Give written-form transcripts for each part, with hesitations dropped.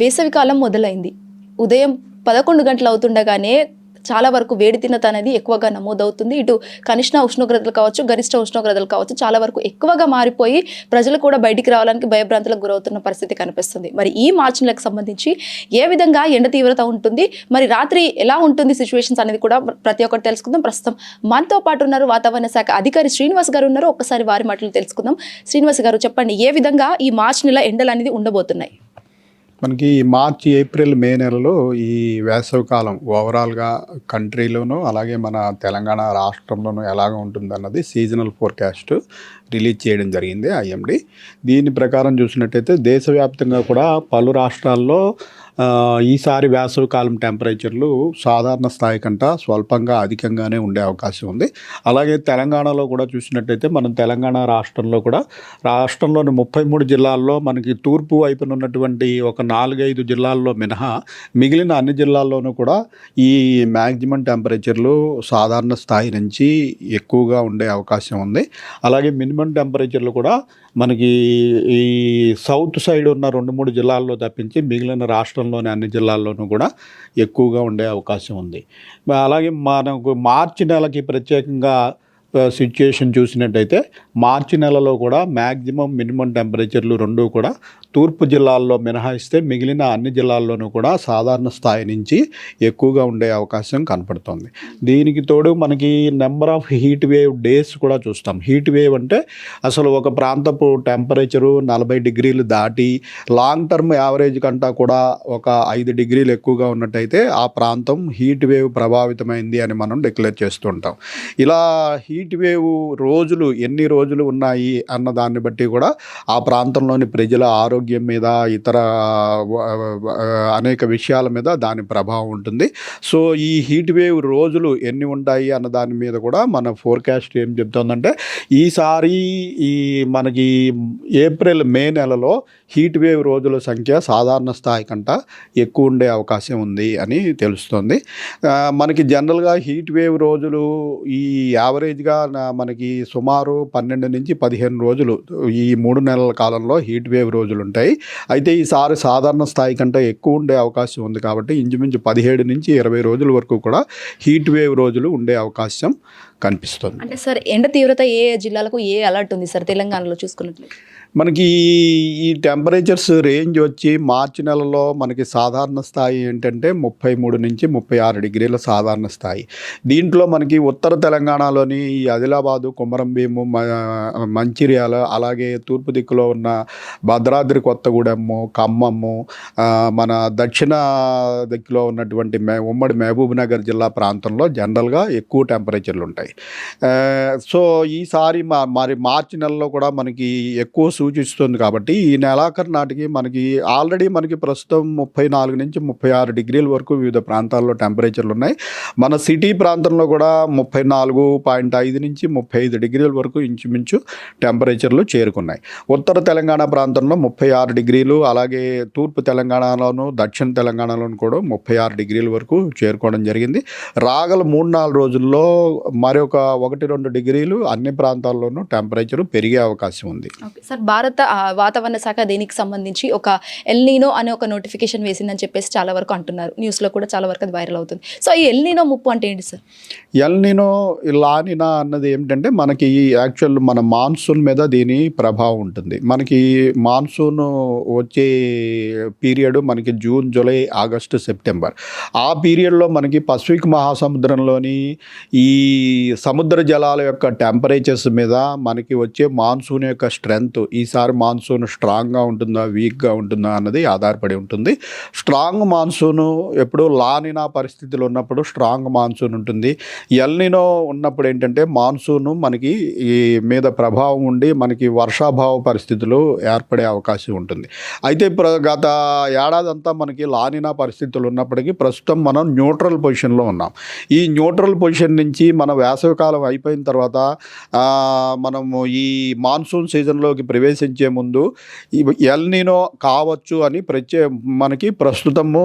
వేసవికాలం మొదలైంది. ఉదయం 11 గంటలు అవుతుండగానే చాలా వరకు వేడి తీవ్రత అనేది ఎక్కువగా నమోదవుతుంది. ఇటు కనిష్ట ఉష్ణోగ్రతలు కావచ్చు, గరిష్ట ఉష్ణోగ్రతలు కావచ్చు చాలా వరకు ఎక్కువగా మారిపోయి ప్రజలు కూడా బయటికి రావడానికి భయభ్రాంతులకు గురవుతున్న పరిస్థితి కనిపిస్తుంది. మరి ఈ మార్చి నెలకు సంబంధించి ఏ విధంగా ఎండ తీవ్రత ఉంటుంది, మరి రాత్రి ఎలా ఉంటుంది సిచ్యువేషన్స్ అనేది కూడా ప్రతి ఒక్కటి తెలుసుకుందాం. ప్రస్తుతం మనతో పాటు ఉన్నారు వాతావరణ శాఖ అధికారి శ్రీనివాస్ గారు ఉన్నారు. ఒక్కసారి వారి మాటలు తెలుసుకుందాం. శ్రీనివాస్ గారు చెప్పండి, ఏ విధంగా ఈ మార్చి నెల ఎండలు అనేది ఉండబోతున్నాయి? మనకి మార్చి, ఏప్రిల్, మే నెలలో ఈ వేసవికాలం ఓవరాల్గా కంట్రీలోనూ అలాగే మన తెలంగాణ రాష్ట్రంలోనూ ఎలాగ ఉంటుందన్నది సీజనల్ ఫోర్కాస్ట్ రిలీజ్ చేయడం జరిగింది ఐఎండీ. దీని ప్రకారం చూసినట్టయితే దేశవ్యాప్తంగా కూడా పలు రాష్ట్రాల్లో ఈసారి వేసవికాలం టెంపరేచర్లు సాధారణ స్థాయి కంటే స్వల్పంగా అధికంగానే ఉండే అవకాశం ఉంది. అలాగే తెలంగాణలో కూడా చూసినట్టయితే మనం తెలంగాణ రాష్ట్రంలో కూడా రాష్ట్రంలోని 33 జిల్లాల్లో మనకి తూర్పు వైపున ఉన్నటువంటి ఒక 4-5 జిల్లాల్లో మినహా మిగిలిన అన్ని జిల్లాల్లోనూ కూడా ఈ మ్యాక్సిమం టెంపరేచర్లు సాధారణ స్థాయి నుంచి ఎక్కువగా ఉండే అవకాశం ఉంది. అలాగే మినిమం టెంపరేచర్లు కూడా మనకి ఈ సౌత్ సైడ్ ఉన్న 2-3 జిల్లాల్లో తప్పించి మిగిలిన రాష్ట్రంలోని అన్ని జిల్లాల్లోనూ కూడా ఎక్కువగా ఉండే అవకాశం ఉంది. అలాగే మనకు మార్చి నెలకి ప్రత్యేకంగా సిచ్యుయేషన్ చూసినట్టయితే మార్చి నెలలో కూడా మ్యాక్సిమం మినిమం టెంపరేచర్లు రెండూ కూడా తూర్పు జిల్లాల్లో మినహాయిస్తే మిగిలిన అన్ని జిల్లాల్లోనూ కూడా సాధారణ స్థాయి నుంచి ఎక్కువగా ఉండే అవకాశం కనపడుతుంది. దీనికి తోడు మనకి number of heat wave days కూడా చూస్తాం. హీట్ వేవ్ అంటే అసలు ఒక ప్రాంతపు టెంపరేచరు 40 డిగ్రీలు దాటి లాంగ్ టర్మ్ యావరేజ్ కంటా కూడా ఒక 5 డిగ్రీలు ఎక్కువగా ఉన్నట్టయితే ఆ ప్రాంతం హీట్ వేవ్ ప్రభావితమైంది అని మనం డిక్లేర్ చేస్తుంటాం. ఇలా హీట్ వేవ్ రోజులు ఎన్ని రోజులు ఉన్నాయి అన్న దాన్ని బట్టి కూడా ఆ ప్రాంతంలోని ప్రజల ఆరోగ్యం మీద ఇతర అనేక విషయాల మీద దాని ప్రభావం ఉంటుంది. సో ఈ హీట్ వేవ్ రోజులు ఎన్ని ఉంటాయి అన్న దాని మీద కూడా మన ఫోర్కాస్ట్ ఏం చెప్తుందంటే ఈసారి ఈ మనకి ఏప్రిల్, మే నెలలో హీట్ వేవ్ రోజుల సంఖ్య సాధారణ స్థాయి కంటే ఎక్కువ ఉండే అవకాశం ఉంది అని తెలుస్తుంది. మనకి జనరల్గా హీట్ వేవ్ రోజులు ఈ యావరేజ్గా మనకి సుమారు 12 నుంచి 15 రోజులు ఈ 3 నెలల కాలంలో హీట్ వేవ్ రోజులు ఉంటాయి. అయితే ఈసారి సాధారణ స్థాయి కంటే ఎక్కువ ఉండే అవకాశం ఉంది కాబట్టి ఇంచుమించు 17 నుంచి 20 రోజుల వరకు కూడా హీట్ వేవ్ రోజులు ఉండే అవకాశం కనిపిస్తుంది. అంటే సార్ ఎండ తీవ్రత ఏ జిల్లాలకు ఏ అలర్ట్ ఉంది సార్ తెలంగాణలో చూసుకున్నట్లయితే? మనకి ఈ టెంపరేచర్స్ రేంజ్ వచ్చి మార్చి నెలలో మనకి సాధారణ స్థాయి ఏంటంటే 33 నుంచి 36 డిగ్రీల సాధారణ స్థాయి. దీంట్లో మనకి ఉత్తర తెలంగాణలోని ఈ ఆదిలాబాదు, కొమరంభీము, మంచిర్యాల, అలాగే తూర్పు దిక్కులో ఉన్న భద్రాద్రి కొత్తగూడెము, ఖమ్మము, మన దక్షిణ దిక్కులో ఉన్నటువంటి ఉమ్మడి మహబూబ్ నగర్ జిల్లా ప్రాంతంలో జనరల్గా ఎక్కువ టెంపరేచర్లు ఉంటాయి. సో ఈసారి మరి మార్చి నెలలో కూడా మనకి ఎక్కువ సూచిస్తుంది కాబట్టి ఈ నెలాఖరు నాటికి మనకి ఆల్రెడీ మనకి ప్రస్తుతం 34 నుంచి 36 డిగ్రీల వరకు వివిధ ప్రాంతాల్లో టెంపరేచర్లు ఉన్నాయి. మన సిటీ ప్రాంతంలో కూడా 34.5 నుంచి 35 డిగ్రీల వరకు ఇంచుమించు టెంపరేచర్లు చేరుకున్నాయి. ఉత్తర తెలంగాణ ప్రాంతంలో 36 డిగ్రీలు, అలాగే తూర్పు తెలంగాణలోను దక్షిణ తెలంగాణలోను కూడా 36 డిగ్రీల వరకు చేరుకోవడం జరిగింది. రాగల 3-4 రోజుల్లో మరొక 1-2 డిగ్రీలు అన్ని ప్రాంతాల్లోనూ టెంపరేచర్ పెరిగే అవకాశం ఉంది. సార్, భారత వాతావరణ శాఖ దీనికి సంబంధించి ఒక ఎల్ నీనో అనే ఒక నోటిఫికేషన్ వేసిందని చెప్పేసి చాలా వరకు అంటున్నారు. న్యూస్లో కూడా చాలా వరకు అది వైరల్ అవుతుంది. సో ఈ ఎల్ నీనో ముప్పు అంటే ఏంటి సార్? ఎల్ నీనో, లానినా అన్నది ఏమిటంటే మనకి యాక్చువల్ మన మాన్సూన్ మీద దీని ప్రభావం ఉంటుంది. మనకి మాన్సూన్ వచ్చే పీరియడ్ మనకి జూన్, జూలై, ఆగస్టు, సెప్టెంబర్. ఆ పీరియడ్లో మనకి పసిఫిక్ మహాసముద్రంలోని ఈ సముద్ర జలాల యొక్క టెంపరేచర్స్ మీద మనకి వచ్చే మాన్సూన్ యొక్క స్ట్రెంగ్త్, ఈసారి మాన్సూన్ స్ట్రాంగ్గా ఉంటుందా వీక్గా ఉంటుందా అన్నది ఆధారపడి ఉంటుంది. స్ట్రాంగ్ మాన్సూను ఎప్పుడు లానినా పరిస్థితులు ఉన్నప్పుడు స్ట్రాంగ్ మాన్సూన్ ఉంటుంది. ఎల్ నీనో ఉన్నప్పుడు ఏంటంటే మాన్సూను మనకి ఈ మీద ప్రభావం ఉండి మనకి వర్షాభావ పరిస్థితులు ఏర్పడే అవకాశం ఉంటుంది. అయితే గత ఏడాదంతా మనకి లానినా పరిస్థితులు ఉన్నప్పటికీ ప్రస్తుతం మనం న్యూట్రల్ పొజిషన్లో ఉన్నాం. ఈ న్యూట్రల్ పొజిషన్ నుంచి మన వేసవికాలం అయిపోయిన తర్వాత మనము ఈ మాన్సూన్ సీజన్లోకి ప్రవేశించే ముందు ఈ ఎల్నినో కావచ్చు అని మనకి ప్రస్తుతము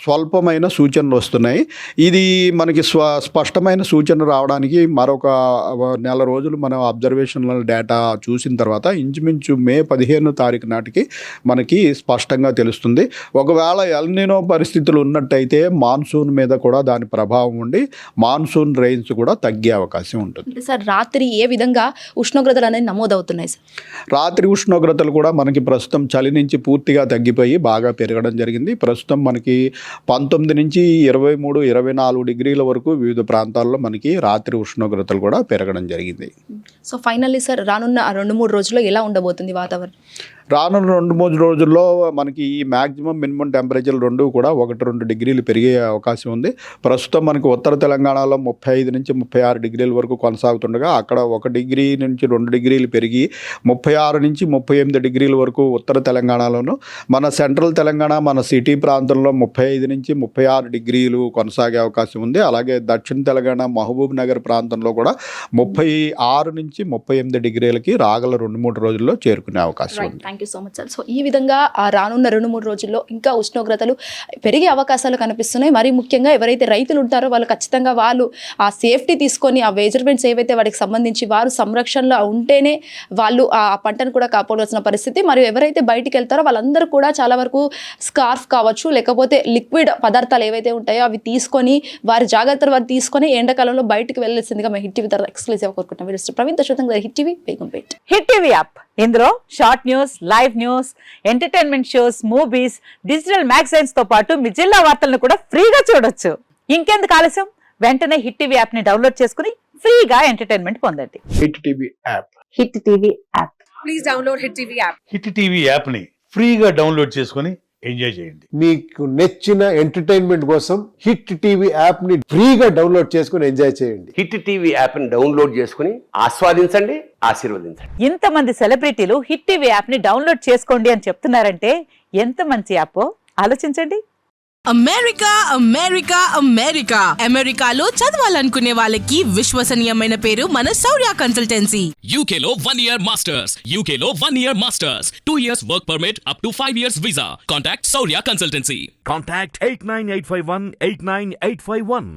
స్వల్పమైన సూచనలు వస్తున్నాయి. ఇది మనకి స్పష్టమైన సూచన రావడానికి మరొక నెల రోజులు మనం అబ్జర్వేషనల్ డేటా చూసిన తర్వాత ఇంచుమించు మే 15 తారీఖు నాటికి మనకి స్పష్టంగా తెలుస్తుంది. ఒకవేళ ఎల్నినో పరిస్థితులు ఉన్నట్టయితే మాన్సూన్ మీద కూడా దాని ప్రభావం ఉండి మాన్సూన్ రైన్స్ కూడా తగ్గే అవకాశం ఉంటుంది. అంటే సార్ రాత్రి ఏ విధంగా ఉష్ణోగ్రతలు అనేది నమోదవుతున్నాయి సార్? రాత్రి ఉష్ణోగ్రతలు కూడా మనకి ప్రస్తుతం చలి నుంచి పూర్తిగా తగ్గిపోయి బాగా పెరగడం జరిగింది. ప్రస్తుతం మనకి 19 నుంచి 23, 24 డిగ్రీల వరకు వివిధ ప్రాంతాల్లో మనకి రాత్రి ఉష్ణోగ్రతలు కూడా పెరగడం జరిగింది. సో ఫైనల్లీ సార్ రానున్న 2-3 రోజుల్లో ఎలా ఉండబోతుంది వాతావరణం? రానున్న 2-3 రోజుల్లో మనకి ఈ మ్యాక్సిమం మినిమం టెంపరేచర్ రెండు కూడా 1-2 డిగ్రీలు పెరిగే అవకాశం ఉంది. ప్రస్తుతం మనకి ఉత్తర తెలంగాణలో 35 నుంచి 36 డిగ్రీల వరకు కొనసాగుతుండగా అక్కడ 1 డిగ్రీ నుంచి 2 డిగ్రీలు పెరిగి 36 నుంచి 38 డిగ్రీల వరకు ఉత్తర తెలంగాణలోను, మన సెంట్రల్ తెలంగాణ మన సిటీ ప్రాంతంలో 35 నుంచి 36 డిగ్రీలు కొనసాగే అవకాశం ఉంది. అలాగే దక్షిణ తెలంగాణ మహబూబ్ నగర్ ప్రాంతంలో కూడా 36 నుంచి 38 డిగ్రీలకి రాగల 2-3 రోజుల్లో చేరుకునే అవకాశం ఉంది. Thank you so much sir. So ఈ విధంగా రానున్న 2-3 రోజుల్లో ఇంకా ఉష్ణోగ్రతలు పెరిగే అవకాశాలు కనిపిస్తున్నాయి. మరి ముఖ్యంగా ఎవరైతే రైతులు ఉంటారో వాళ్ళు ఖచ్చితంగా వాళ్ళు ఆ సేఫ్టీ తీసుకొని ఆ మెజర్మెంట్స్ ఏవైతే వాటికి సంబంధించి వారు సంరక్షణలో ఉంటేనే వాళ్ళు ఆ పంటను కూడా కాపాడాల్సిన పరిస్థితి. మరియు ఎవరైతే బయటికి వెళ్తారో వాళ్ళందరూ కూడా చాలా వరకు స్కార్ఫ్ కావచ్చు లేకపోతే లిక్విడ్ పదార్థాలు ఏవైతే ఉంటాయో అవి తీసుకొని వారి జాగ్రత్తలు వారు తీసుకొని ఎండాకాలంలో బయటికి వెళ్ళాల్సిందిగా మేము హిట్ టీవీ తర్వాత ఎక్స్క్లూజివ్ కోరుకుంటాం. ప్రవీణ్ దశరథం గారు, hit TV, Begumpet. Hit TV app, ఇందులో short news, live news, entertainment shows, movies, digital magazines తో పాటు మీ జిల్లా వార్తలను కూడా ఫ్రీగా చూడొచ్చు. ఇంకెందుకు ఆలస్యం, వెంటనే హిట్ టీవీ యాప్ ని డౌన్లోడ్ చేసుకుని ఫ్రీగా ఎంటర్టైన్మెంట్ పొందండి. Hit TV app. Hit TV app. Please download hit TV app. Hit TV యాప్ని ఫ్రీగా డౌన్లోడ్ చేసుకొని ఎంజాయ్ చేయండి. మీకు నచ్చిన ఎంటర్టైన్మెంట్ కోసం హిట్ టీవీ యాప్ ని ఫ్రీగా డౌన్లోడ్ చేసుకుని ఎంజాయ్ చేయండి. హిట్ టీవీ యాప్ ని డౌన్లోడ్ చేసుకుని ఆస్వాదించండి, ఆశీర్వదించండి. ఇంతమంది సెలబ్రిటీలు హిట్ టీవీ యాప్ ని డౌన్లోడ్ చేసుకోండి అని చెప్తున్నారంటే ఎంత మంచి యాప్ ఆలోచించండి. అమెరికా అమెరికా అమెరికా అమెరికాలో చదవాలనుకునే వాళ్ళకి విశ్వసనీయమైన పేరు మన శౌర్య కన్సల్టెన్సీ. UK లో 1 year masters. UK లో 1 year masters. 2 years work permit up to 5 years visa. Contact Saurya Consultancy. Contact 89851 89851.